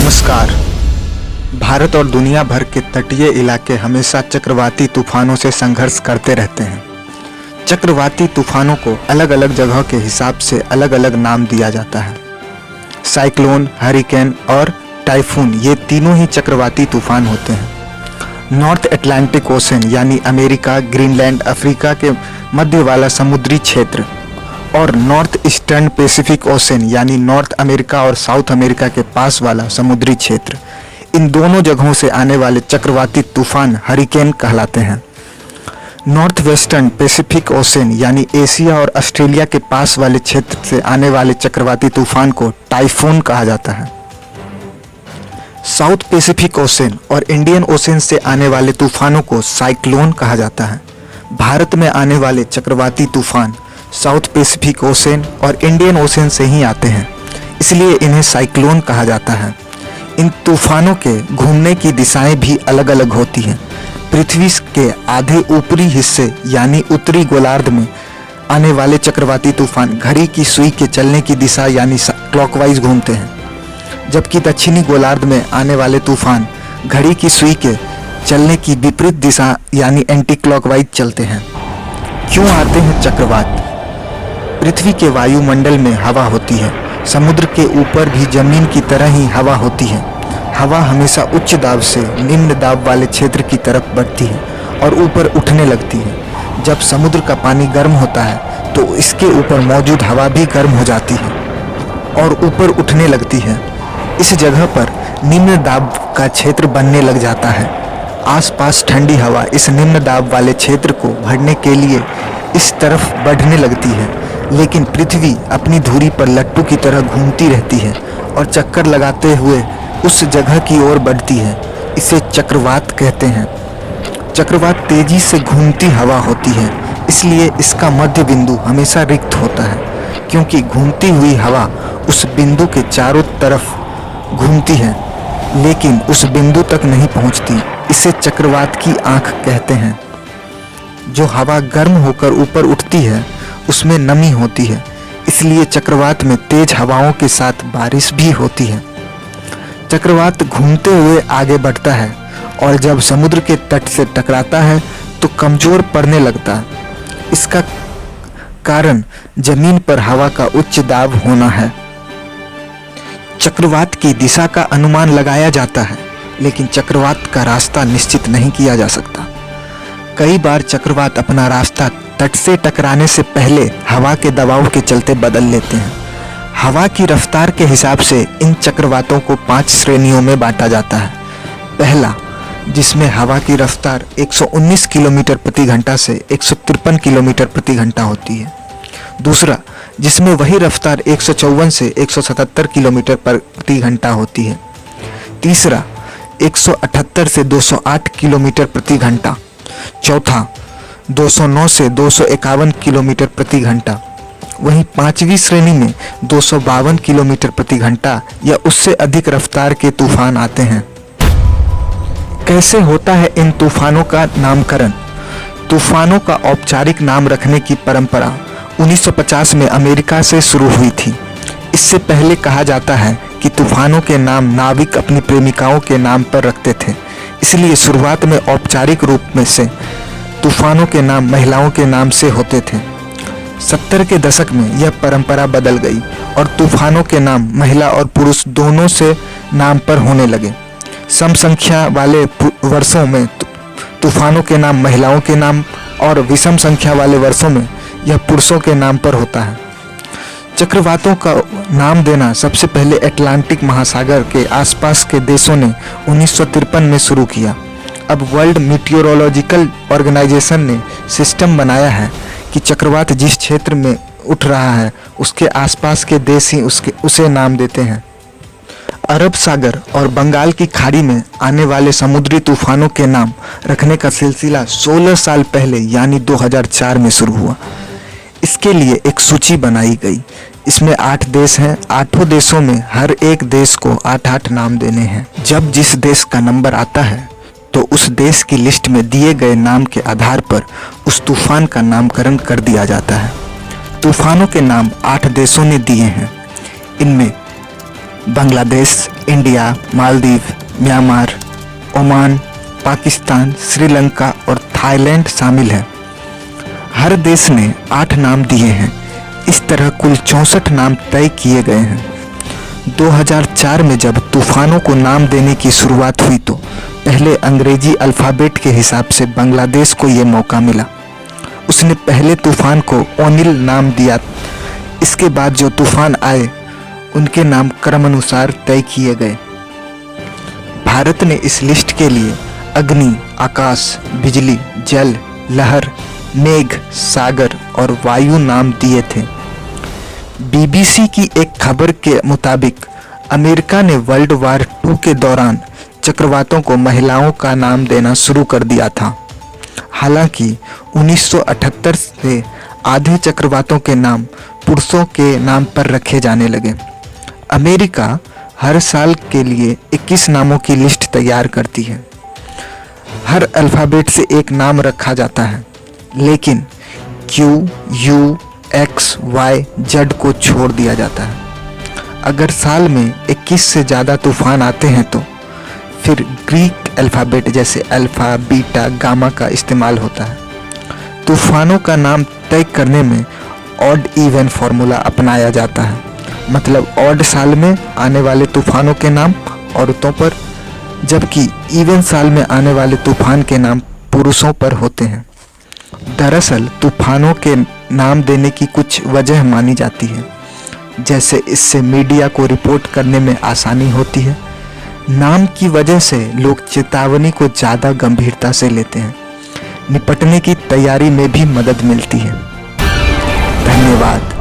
नमस्कार। भारत और दुनिया भर के तटीय इलाके हमेशा चक्रवाती तूफानों से संघर्ष करते रहते हैं। चक्रवाती तूफानों को अलग अलग जगहों के हिसाब से अलग अलग नाम दिया जाता है। साइक्लोन, हरिकेन और टाइफून ये तीनों ही चक्रवाती तूफान होते हैं। नॉर्थ अटलांटिक ओशन यानी अमेरिका, ग्रीनलैंड, अफ्रीका के मध्य वाला समुद्री क्षेत्र और नॉर्थ ईस्टर्न पैसिफिक ओशन यानी नॉर्थ अमेरिका और साउथ अमेरिका के पास वाला समुद्री क्षेत्र, इन दोनों जगहों से आने वाले चक्रवाती तूफान हरिकेन कहलाते हैं। नॉर्थ वेस्टर्न पैसिफिक ओशन यानी एशिया और ऑस्ट्रेलिया के पास वाले क्षेत्र से आने वाले चक्रवाती तूफान को टाइफून कहा जाता है। साउथ पैसिफिक ओशन और इंडियन ओशन से आने वाले तूफानों को साइक्लोन कहा जाता है। भारत में आने वाले चक्रवाती तूफान साउथ पैसिफिक ओशन और इंडियन ओशन से ही आते हैं, इसलिए इन्हें साइक्लोन कहा जाता है। इन तूफानों के घूमने की दिशाएं भी अलग अलग होती हैं। पृथ्वी के आधे ऊपरी हिस्से यानी उत्तरी गोलार्ध में आने वाले चक्रवाती तूफान घड़ी की सुई के चलने की दिशा यानी क्लॉकवाइज घूमते हैं, जबकि दक्षिणी गोलार्ध में आने वाले तूफान घड़ी की सुई के चलने की विपरीत दिशा यानी एंटी क्लॉकवाइज चलते हैं। क्यों आते हैं चक्रवात? पृथ्वी के वायुमंडल में हवा होती है। समुद्र के ऊपर भी जमीन की तरह ही हवा होती है। हवा हमेशा उच्च दाब से निम्न दाब वाले क्षेत्र की तरफ बढ़ती है और ऊपर उठने लगती है। जब समुद्र का पानी गर्म होता है तो इसके ऊपर मौजूद हवा भी गर्म हो जाती है और ऊपर उठने लगती है। इस जगह पर निम्न दाब का क्षेत्र बनने लग जाता है। आसपास ठंडी हवा इस निम्न दाब वाले क्षेत्र को भरने के लिए इस तरफ बढ़ने लगती है, लेकिन पृथ्वी अपनी धुरी पर लट्टू की तरह घूमती रहती है और चक्कर लगाते हुए उस जगह की ओर बढ़ती है। इसे चक्रवात कहते हैं। चक्रवात तेजी से घूमती हवा होती है, इसलिए इसका मध्य बिंदु हमेशा रिक्त होता है, क्योंकि घूमती हुई हवा उस बिंदु के चारों तरफ घूमती है लेकिन उस बिंदु तक नहीं पहुंचती। इसे चक्रवात की आंख कहते हैं। जो हवा गर्म होकर ऊपर उठती है उसमें नमी होती है, इसलिए चक्रवात में तेज हवाओं के साथ बारिश भी होती है। चक्रवात घूमते हुए आगे बढ़ता है और जब समुद्र के तट से टकराता है तो कमजोर पड़ने लगता है। इसका कारण जमीन पर हवा का उच्च दाब होना है। चक्रवात की दिशा का अनुमान लगाया जाता है, लेकिन चक्रवात का रास्ता निश्चित नहीं किया जा सकता। कई बार चक्रवात अपना रास्ता तट से टकराने से पहले हवा के दबाव के चलते बदल लेते हैं। हवा की रफ्तार के हिसाब से इन चक्रवातों को 5 श्रेणियों में बांटा जाता है। पहला, जिसमें हवा की रफ्तार 119 किलोमीटर प्रति घंटा से 153 किलोमीटर प्रति घंटा होती है। दूसरा, जिसमें वही रफ्तार 154 से 177 किलोमीटर प्रति घंटा होती है। तीसरा, 178 से 208 किलोमीटर प्रति घंटा। चौथा, 209 से 251 किलोमीटर प्रति घंटा। वहीं 5वीं श्रेणी में 252 किलोमीटर प्रति घंटा या उससे अधिक रफ्तार के तूफान आते हैं। कैसे होता है इन तूफानों का नामकरण? तूफानों का औपचारिक नाम रखने की परंपरा 1950 में अमेरिका से शुरू हुई थी। इससे पहले कहा जाता है कि तूफानों के नाम नाविक अपनी प्रेमिकाओं के नाम पर रखते थे, इसलिए शुरुआत में औपचारिक रूप में से तूफानों के नाम महिलाओं के नाम से होते थे। 70 के दशक में यह परंपरा बदल गई और तूफानों के नाम महिला और पुरुष दोनों से नाम पर होने लगे। सम संख्या वाले वर्षों में तूफानों के नाम महिलाओं के नाम और विषम संख्या वाले वर्षों में यह पुरुषों के नाम पर होता है। चक्रवातों का नाम देना सबसे पहले अटलांटिक महासागर के आसपास के देशों ने 1953 में शुरू किया। अब वर्ल्ड मीटियोरोलॉजिकल ऑर्गेनाइजेशन ने सिस्टम बनाया है कि चक्रवात जिस क्षेत्र में उठ रहा है उसके आसपास के देश ही उसे नाम देते हैं। अरब सागर और बंगाल की खाड़ी में आने वाले समुद्री तूफानों के नाम रखने का सिलसिला 16 साल पहले यानी 2004 में शुरू हुआ। इसके लिए एक सूची बनाई गई। इसमें 8 देश हैं। 8 देशों में हर एक देश को 8-8 नाम देने हैं। जब जिस देश का नंबर आता है तो उस देश की लिस्ट में दिए गए नाम के आधार पर उस तूफान का नामकरण कर दिया जाता है। तूफानों के नाम 8 देशों ने दिए हैं। इनमें Bangladesh, India, Maldives, Myanmar, Oman, Pakistan, Sri Lanka और थाईलैंड शामिल है। हर देश ने 8 नाम दिए हैं। इस तरह कुल 64 नाम तय किए गए हैं। 2004 में जब तूफानों को नाम देने की शुरुआत हुई तो पहले अंग्रेजी अल्फ़ाबेट के हिसाब से बांग्लादेश को ये मौका मिला। उसने पहले तूफान को ओनिल नाम दिया। इसके बाद जो तूफान आए उनके नाम क्रमानुसार तय किए गए। भारत ने इस लिस्ट के लिए अग्नि, आकाश, बिजली, जल, लहर, मेघ, सागर और वायु नाम दिए थे। बीबीसी की एक खबर के मुताबिक अमेरिका ने वर्ल्ड वार 2 के दौरान चक्रवातों को महिलाओं का नाम देना शुरू कर दिया था। हालांकि 1978 से आधे चक्रवातों के नाम पुरुषों के नाम पर रखे जाने लगे। अमेरिका हर साल के लिए 21 नामों की लिस्ट तैयार करती है। हर अल्फ़ाबेट से एक नाम रखा जाता है, लेकिन Q, U, X, Y, Z को छोड़ दिया जाता है। अगर साल में 21 से ज़्यादा तूफान आते हैं तो फिर ग्रीक अल्फ़ाबेट जैसे अल्फ़ा, बीटा, गामा का इस्तेमाल होता है। तूफानों का नाम तय करने में ऑड इवन फार्मूला अपनाया जाता है, मतलब ऑड साल में आने वाले तूफानों के नाम औरतों पर, जबकि इवन साल में आने वाले तूफान के नाम पुरुषों पर होते हैं। दरअसल तूफानों के नाम देने की कुछ वजह मानी जाती है, जैसे इससे मीडिया को रिपोर्ट करने में आसानी होती है। नाम की वजह से लोग चेतावनी को ज़्यादा गंभीरता से लेते हैं। निपटने की तैयारी में भी मदद मिलती है। धन्यवाद।